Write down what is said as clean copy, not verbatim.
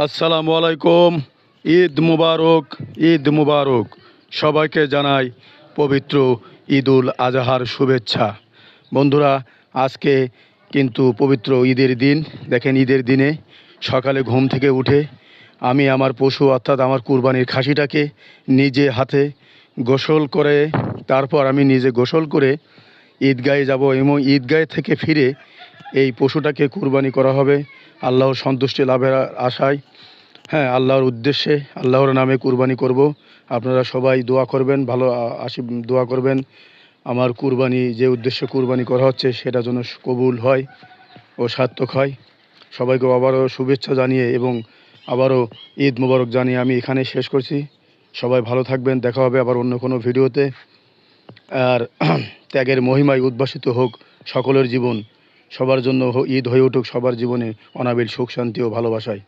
আসসালামু আলাইকুম। ঈদ মুবারক, ঈদ মুবারক। সবাইকে জানাই পবিত্র ঈদুল আজহার শুভেচ্ছা। বন্ধুরা, আজকে কিন্তু পবিত্র ঈদের দিন। দেখেন, ঈদের দিনে সকালে ঘুম থেকে উঠে আমি আমার পশু অর্থাৎ আমার কুরবানির খাসিটাকে নিজে হাতে গোসল করে, তারপর আমি নিজে গোসল করে ঈদগাহে যাব এবং ঈদগাহ থেকে ফিরে এই পশুটাকে কুরবানি করা হবে আল্লাহর সন্তুষ্টি লাভের আশায়। হ্যাঁ, আল্লাহর উদ্দেশ্যে, আল্লাহর নামে কুরবানি করব। আপনারা সবাই দোয়া করবেন, ভালো দোয়া করবেন আমার কুরবানি, যে উদ্দেশ্যে কুরবানি করা হচ্ছে সেটা যেন কবুল হয় ও সার্থক হয়। সবাইকে আবারও শুভেচ্ছা জানিয়ে এবং আবারও ঈদ মোবারক জানিয়ে আমি এখানে শেষ করছি। সবাই ভালো থাকবেন, দেখা হবে আবার অন্য কোনো ভিডিওতে। আর ত্যাগের মহিমায় উদ্ভাসিত হোক সকলের জীবন, সবার জন্য ঈদ হয়ে উঠুক সবার জীবনে অনাবিল সুখ শান্তি ও ভালোবাসায়।